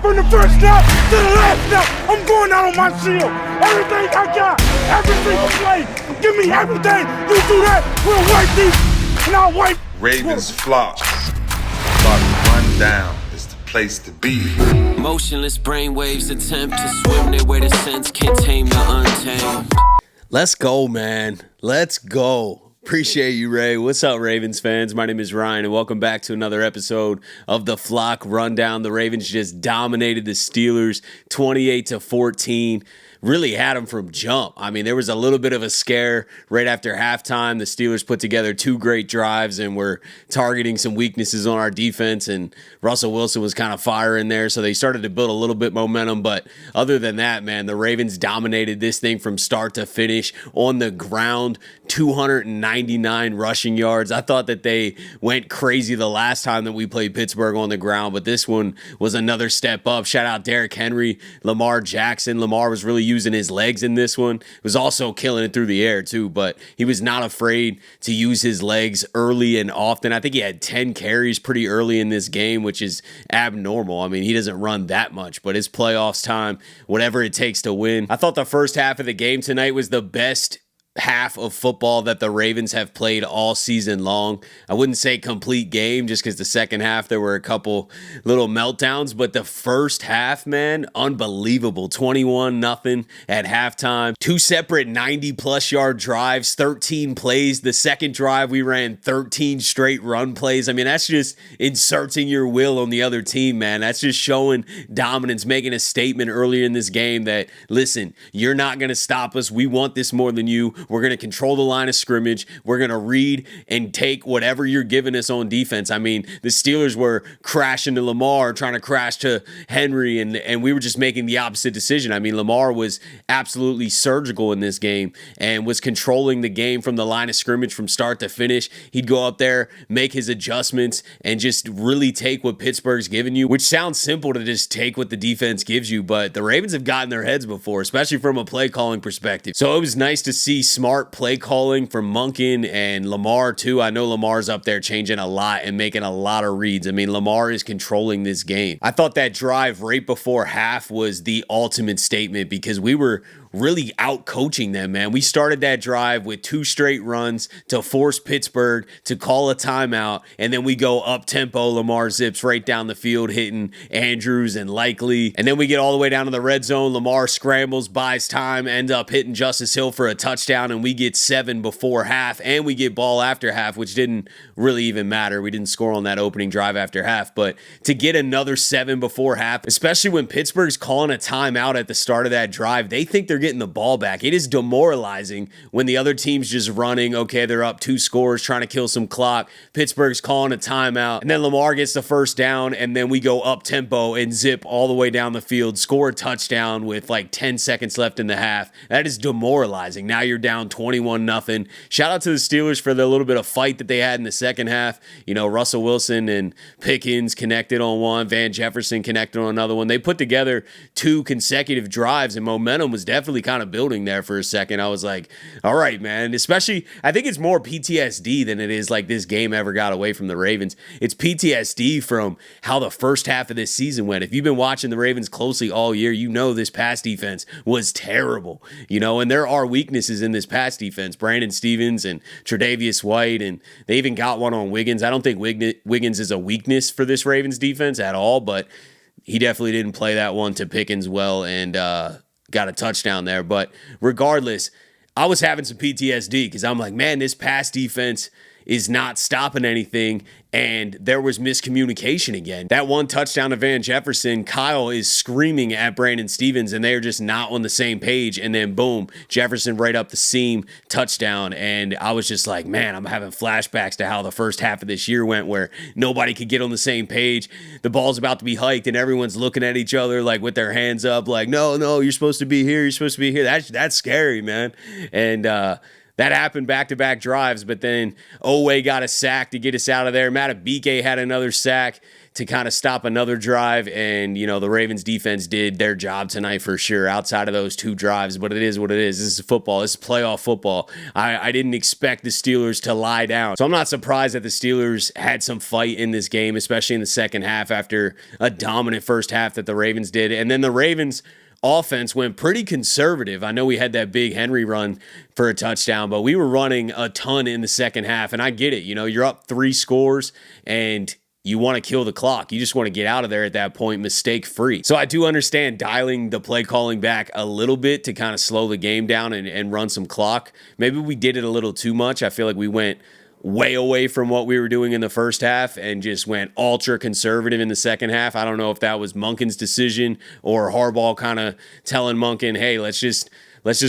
From the first snap to the last snap, I'm going out on my shield. Everything I got, every single play. Give me everything. You do that, we'll wipe these. And I'll wipe. Ravens flock. Run down is the place to be. Motionless brainwaves attempt to swim their way to sense, can't tame the untamed. Let's go, man. Let's go. Appreciate you, Ray. What's up, Ravens fans? My name is Ryan, and welcome back to another episode of the Flock Rundown. The Ravens just dominated the Steelers 28-14. Really had them from jump. I mean, there was a little bit of a scare right after halftime. The Steelers put together two great drives and were targeting some weaknesses on our defense, and Russell Wilson was kind of firing there, so they started to build a little bit momentum. But other than that, man, the Ravens dominated this thing from start to finish on the ground. 299 rushing yards. I thought that they went crazy the last time that we played Pittsburgh on the ground, but this one was another step up. Shout out Derrick Henry, Lamar Jackson. Lamar was really using his legs in this one. Was also killing it through the air too, but he was not afraid to use his legs early and often. I think he had 10 carries pretty early in this game, which is abnormal. I mean, he doesn't run that much, but it's playoffs time, whatever it takes to win. I thought the first half of the game tonight was the best half of football that the Ravens have played all season long. I wouldn't say complete game just because the second half there were a couple little meltdowns, but the first half, man, unbelievable. 21-0 at halftime. Two separate 90-plus yard drives, 13 plays. The second drive we ran 13 straight run plays. I mean, that's just inserting your will on the other team, man. That's just showing dominance, making a statement earlier in this game that, listen, you're not going to stop us. We want this more than you. We're going to control the line of scrimmage. We're going to read and take whatever you're giving us on defense. I mean, the Steelers were crashing to Lamar, trying to crash to Henry, and we were just making the opposite decision. I mean, Lamar was absolutely surgical in this game and was controlling the game from the line of scrimmage from start to finish. He'd go up there, make his adjustments, and just really take what Pittsburgh's given you, which sounds simple to just take what the defense gives you, but the Ravens have gotten their heads before, especially from a play calling perspective. So it was nice to see smart play calling from Monken and Lamar too. I know Lamar's up there changing a lot and making a lot of reads. I mean, Lamar is controlling this game. I thought that drive right before half was the ultimate statement because we were really out coaching them, man. We started that drive with two straight runs to force Pittsburgh to call a timeout, and then we go up tempo. Lamar zips right down the field, hitting Andrews and Likely, and then we get all the way down to the red zone. Lamar scrambles, buys time, ends up hitting Justice Hill for a touchdown, and we get 7 before half, and we get ball after half, which didn't really even matter. We didn't score on that opening drive after half, but to get another 7 before half, especially when Pittsburgh's calling a timeout at the start of that drive, they think they're getting the ball back. It is demoralizing when the other team's just running. Okay, they're up 2 scores, trying to kill some clock. Pittsburgh's calling a timeout, and then Lamar gets the first down, and then we go up tempo and zip all the way down the field, score a touchdown with like 10 seconds left in the half. That is demoralizing. Now you're down 21-0. Shout out to the Steelers for the little bit of fight that they had in the second half. You know, Russell Wilson and Pickens connected on one, Van Jefferson connected on another one. They put together 2 consecutive drives, and momentum was definitely kind of building there for a second. I was like, all right, man. Especially, I think it's more PTSD than it is like this game ever got away from the Ravens. It's PTSD from how the first half of this season went. If you've been watching the Ravens closely all year, you know this pass defense was terrible, you know, and there are weaknesses in this pass defense. Brandon Stevens and Tre'Davious White, and they even got one on Wiggins. I don't think Wiggins is a weakness for this Ravens defense at all, but he definitely didn't play that one to Pickens well, and got a touchdown there. But regardless, I was having some PTSD because I'm like, man, this pass defense is not stopping anything, and there was miscommunication again. That one touchdown to Van Jefferson, Kyle is screaming at Brandon Stevens, and they're just not on the same page, and then boom, Jefferson right up the seam, touchdown, and I was just like, man, I'm having flashbacks to how the first half of this year went, where nobody could get on the same page. The ball's about to be hiked, and everyone's looking at each other like with their hands up, like, no, you're supposed to be here, you're supposed to be here. That's scary, man. And that happened back-to-back drives, but then Oweh got a sack to get us out of there. Matabike had another sack to kind of stop another drive. And, the Ravens defense did their job tonight for sure outside of those 2 drives. But it is what it is. This is football. This is playoff football. I didn't expect the Steelers to lie down. So I'm not surprised that the Steelers had some fight in this game, especially in the second half after a dominant first half that the Ravens did. And then the Ravens offense went pretty conservative. I know we had that big Henry run for a touchdown, but we were running a ton in the second half. And I get it. You're up 3 scores and you want to kill the clock. You just want to get out of there at that point, mistake free. So I do understand dialing the play calling back a little bit to kind of slow the game down and run some clock. Maybe we did it a little too much. I feel like we went way away from what we were doing in the first half and just went ultra conservative in the second half. I don't know if that was Monken's decision or Harbaugh kind of telling Monken, hey, let's just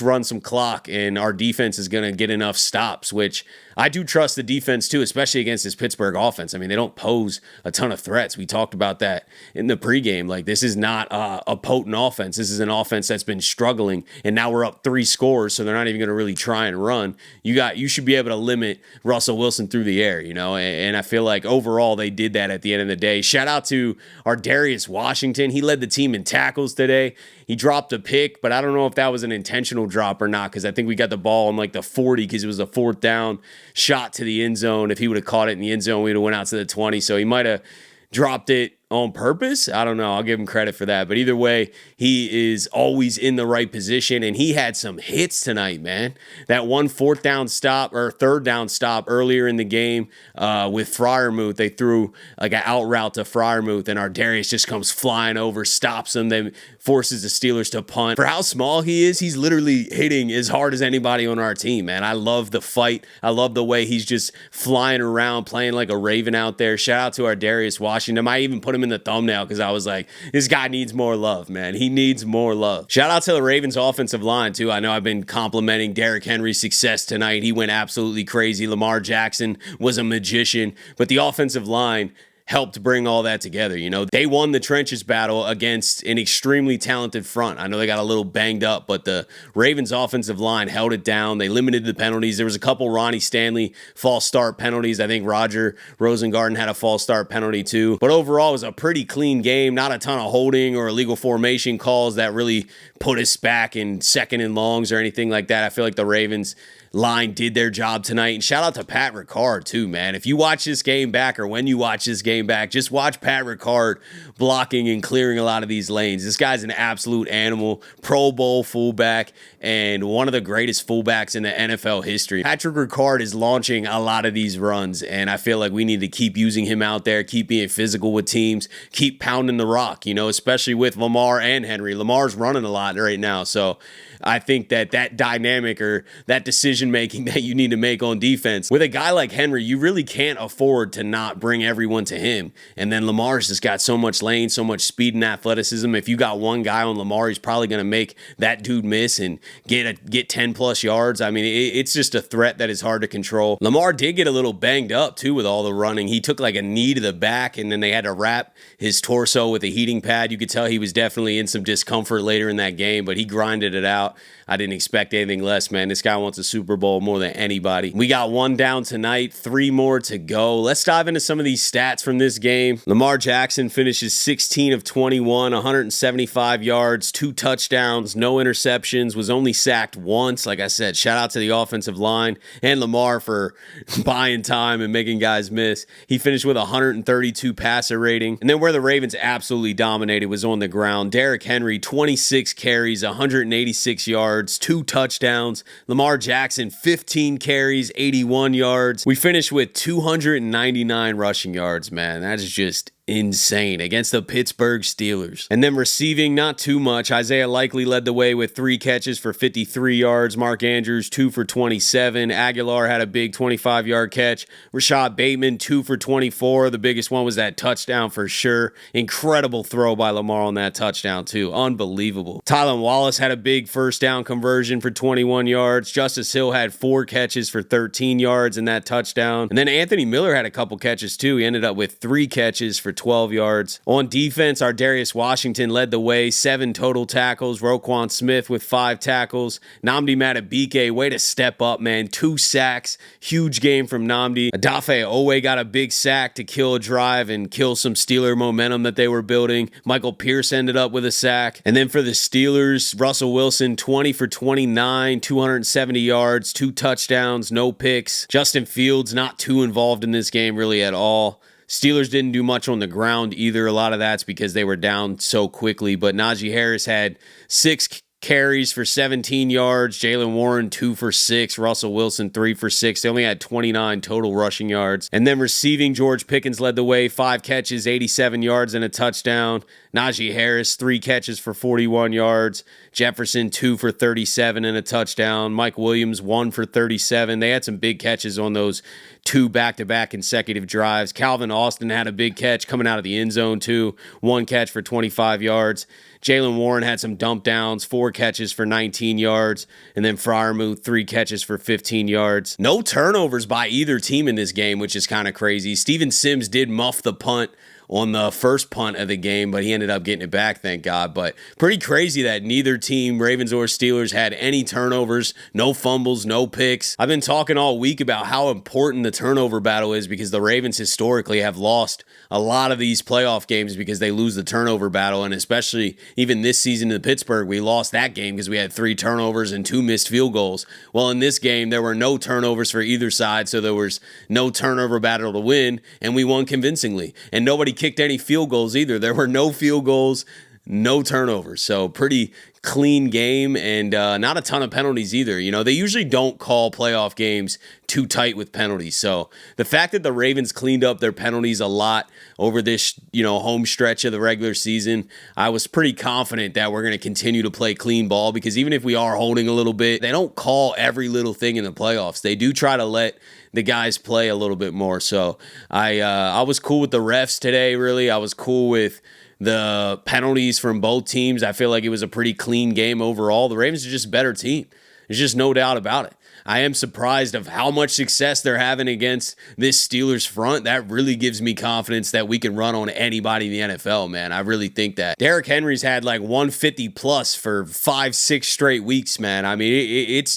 run some clock and our defense is going to get enough stops, which I do trust the defense too, especially against this Pittsburgh offense. I mean, they don't pose a ton of threats. We talked about that in the pregame. Like, this is not a potent offense. This is an offense that's been struggling, and now we're up 3 scores, so they're not even going to really try and run. You should be able to limit Russell Wilson through the air, and I feel like overall they did that at the end of the day. Shout out to our Darius Washington. He led the team in tackles today. He dropped a pick, but I don't know if that was an intentional drop or not, because I think we got the ball on like the 40 because it was a 4th down shot to the end zone. If he would have caught it in the end zone, we would have went out to the 20. So he might have dropped it on purpose. I don't know. I'll give him credit for that. But either way, he is always in the right position, and he had some hits tonight, man. That one 4th down stop or 3rd down stop earlier in the game with Freiermuth, they threw like an out route to Freiermuth, and our Darius just comes flying over, stops him, then forces the Steelers to punt. For how small he is, he's literally hitting as hard as anybody on our team, man. I love the fight. I love the way he's just flying around, playing like a Raven out there. Shout out to our Darius Washington. I even put him in the thumbnail because I was like, this guy needs more love, man. He needs more love. Shout out to the Ravens offensive line too. I know I've been complimenting Derrick Henry's success tonight. He went absolutely crazy. Lamar Jackson was a magician, but the offensive line helped bring all that together. They won the trenches battle against an extremely talented front. I know they got a little banged up, but the Ravens offensive line held it down. They limited the penalties. There was a couple Ronnie Stanley false start penalties. I think Roger Rosengarten had a false start penalty too. But overall, it was a pretty clean game. Not a ton of holding or illegal formation calls that really put us back in 2nd and longs or anything like that. I feel like the Ravens line did their job tonight. And shout out to Pat Ricard too, man. If you watch this game back, or when you watch this game back, just watch Pat Ricard blocking and clearing a lot of these lanes. This guy's an absolute animal, Pro Bowl fullback, and one of the greatest fullbacks in the NFL history. Patrick Ricard is launching a lot of these runs, and I feel like we need to keep using him out there, keep being physical with teams, keep pounding the rock, especially with Lamar and Henry. Lamar's running a lot right now, so I think that dynamic or that decision-making that you need to make on defense, with a guy like Henry, you really can't afford to not bring everyone to him. And then Lamar's just got so much lane, so much speed and athleticism. If you got one guy on Lamar, he's probably going to make that dude miss and get 10-plus yards. I mean, it's just a threat that is hard to control. Lamar did get a little banged up, too, with all the running. He took like a knee to the back, and then they had to wrap his torso with a heating pad. You could tell he was definitely in some discomfort later in that game, but he grinded it out. I didn't expect anything less, man. This guy wants a Super Bowl more than anybody. We got 1 down tonight, 3 more to go. Let's dive into some of these stats from this game. Lamar Jackson finishes 16 of 21, 175 yards, 2 touchdowns, no interceptions, was only sacked once. Like I said, shout out to the offensive line and Lamar for buying time and making guys miss. He finished with 132 passer rating. And then where the Ravens absolutely dominated was on the ground. Derrick Henry, 26 carries, 186 yards, 2 touchdowns. Lamar Jackson, 15 carries, 81 yards. We finished with 299 rushing yards, man. That is just insane against the Pittsburgh Steelers. And then receiving, not too much. Isaiah Likely led the way with 3 catches for 53 yards. Mark Andrews, 2 for 27. Aguilar had a big 25-yard catch. Rashad Bateman, 2 for 24. The biggest one was that touchdown for sure. Incredible throw by Lamar on that touchdown too. Unbelievable. Tylan Wallace had a big first down conversion for 21 yards. Justice Hill had 4 catches for 13 yards in that touchdown. And then Anthony Miller had a couple catches too. He ended up with 3 catches for 12 yards. On defense, our Darius Washington led the way, 7 total tackles. Roquan Smith with 5 tackles. Nnamdi Madubuike, way to step up, man. 2 sacks. Huge game from Nnamdi. Adafe Owe got a big sack to kill a drive and kill some Steeler momentum that they were building. Michael Pierce ended up with a sack. And then for the Steelers, Russell Wilson, 20 for 29, 270 yards, 2 touchdowns, no picks. Justin Fields not too involved in this game really at all. Steelers didn't do much on the ground either. A lot of that's because they were down so quickly. But Najee Harris had 6 carries for 17 yards. Jaylen Warren, 2 for 6. Russell Wilson, 3 for 6. They only had 29 total rushing yards. And then receiving, George Pickens led the way. 5 catches, 87 yards, and a touchdown. Najee Harris, 3 catches for 41 yards. Jefferson, 2 for 37 and a touchdown. Mike Williams, 1 for 37. They had some big catches on those 2 back-to-back consecutive drives. Calvin Austin had a big catch coming out of the end zone, too. 1 catch for 25 yards. Jaylen Warren had some dump downs, 4 catches for 19 yards, and then Freiermuth, 3 catches for 15 yards. No turnovers by either team in this game, which is kind of crazy. Steven Sims did muff the punt on the first punt of the game, but he ended up getting it back, thank God. But pretty crazy that neither team, Ravens or Steelers, had any turnovers, no fumbles, no picks. I've been talking all week about how important the turnover battle is because the Ravens historically have lost a lot of these playoff games because they lose the turnover battle, and especially even this season in Pittsburgh, we lost that game because we had 3 turnovers and 2 missed field goals. Well, in this game, there were no turnovers for either side, so there was no turnover battle to win, and we won convincingly. And nobody kicked any field goals either. There were no field goals, no turnovers. So pretty clean game and not a ton of penalties either. You know, they usually don't call playoff games too tight with penalties. So the fact that the Ravens cleaned up their penalties a lot over this, home stretch of the regular season, I was pretty confident that we're going to continue to play clean ball because even if we are holding a little bit, they don't call every little thing in the playoffs. They do try to let the guys play a little bit more. So I was cool with the refs today, really. I was cool with the penalties from both teams. I feel like it was a pretty clean game overall. The Ravens are just a better team. There's just no doubt about it. I am surprised of how much success they're having against this Steelers front. That really gives me confidence that we can run on anybody in the NFL, man. I really think that. Derrick Henry's had like 150 plus for 5-6 straight weeks, man. I mean,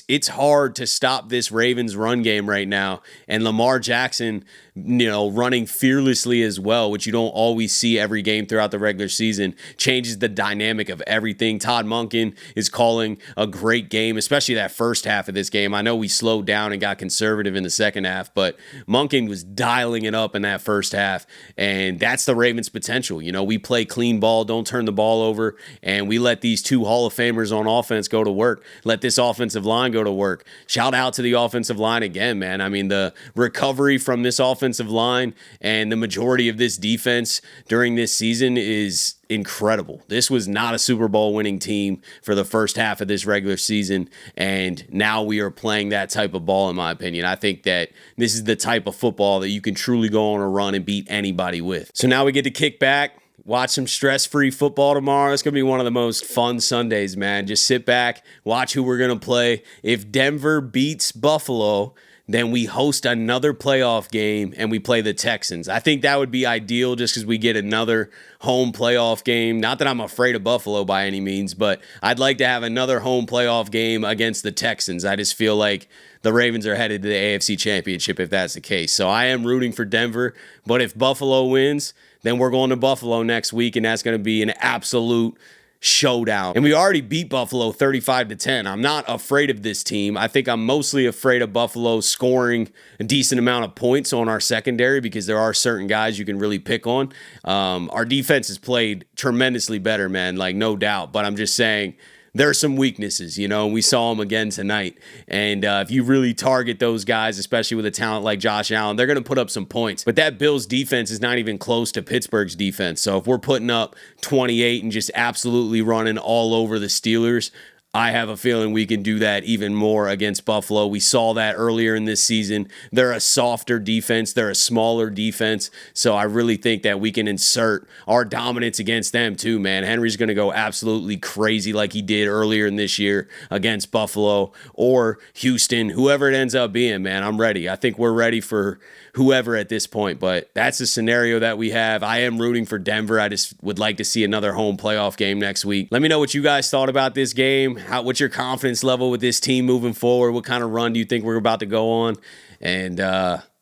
it's hard to stop this Ravens run game right now. And Lamar Jackson, running fearlessly as well, which you don't always see every game throughout the regular season, changes the dynamic of everything. Todd Monken is calling a great game, especially that first half of this game. I know we slowed down and got conservative in the second half, but Monken was dialing it up in that first half, and that's the Ravens' potential. We play clean ball, don't turn the ball over, and we let these 2 Hall of Famers on offense go to work. Let this offensive line go to work. Shout out to the offensive line again, man. I mean, the recovery from this offensive line and the majority of this defense during this season is incredible. This was not a Super Bowl winning team for the first half of this regular season, and now we are playing that type of ball, in my opinion. I think that this is the type of football that you can truly go on a run and beat anybody with. So now we get to kick back, watch some stress-free football tomorrow. It's going to be one of the most fun Sundays, man. Just sit back, watch who we're going to play. If Denver beats Buffalo, then we host another playoff game and we play the Texans. I think that would be ideal just because we get another home playoff game. Not that I'm afraid of Buffalo by any means, but I'd like to have another home playoff game against the Texans. I just feel like the Ravens are headed to the AFC Championship if that's the case. So I am rooting for Denver, but if Buffalo wins, then we're going to Buffalo next week, and that's going to be an absolute showdown. And we already beat Buffalo 35-10. I'm not afraid of this team. I think I'm mostly afraid of Buffalo scoring a decent amount of points on our secondary because there are certain guys you can really pick on. Our defense has played tremendously better, man, like no doubt. But I'm just saying there are some weaknesses, and we saw them again tonight. And if you really target those guys, especially with a talent like Josh Allen, they're going to put up some points. But that Bills defense is not even close to Pittsburgh's defense. So if we're putting up 28 and just absolutely running all over the Steelers, I have a feeling we can do that even more against Buffalo. We saw that earlier in this season. They're a softer defense. They're a smaller defense. So I really think that we can insert our dominance against them too, man. Henry's going to go absolutely crazy like he did earlier in this year against Buffalo or Houston, whoever it ends up being, man. I'm ready. I think we're ready for whoever at this point, but that's the scenario that we have. I am rooting for Denver. I just would like to see another home playoff game next week. Let me know what you guys thought about this game. What's your confidence level with this team moving forward? What kind of run do you think we're about to go on? And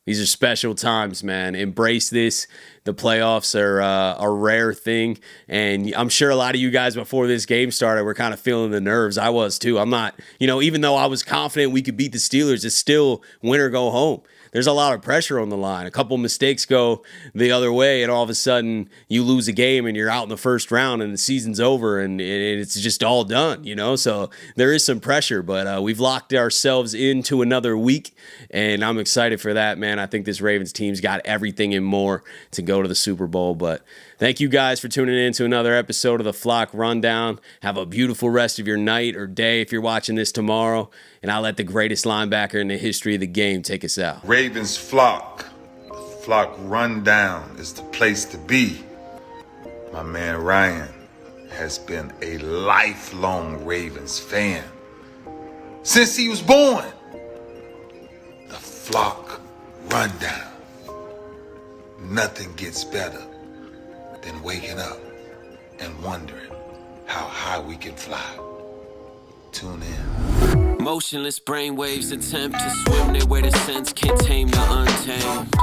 these are special times, man. Embrace this. The playoffs are a rare thing, and I'm sure a lot of you guys before this game started were kind of feeling the nerves. I was too. I'm not, even though I was confident we could beat the Steelers, it's still win or go home. There's a lot of pressure on the line. A couple mistakes go the other way, and all of a sudden you lose a game and you're out in the first round and the season's over and it's just all done, So there is some pressure, but we've locked ourselves into another week, and I'm excited for that, man. I think this Ravens team's got everything and more to go to the Super Bowl, but thank you guys for tuning in to another episode of the Flock Rundown. Have a beautiful rest of your night or day if you're watching this tomorrow, and I'll let the greatest linebacker in the history of the game take us out. Ravens Flock. The Flock Rundown is the place to be. My man Ryan has been a lifelong Ravens fan since he was born. The Flock Rundown. Nothing gets better than waking up and wondering how high we can fly. Tune in. Motionless brainwaves attempt to swim their way to sense, can't tame the untamed.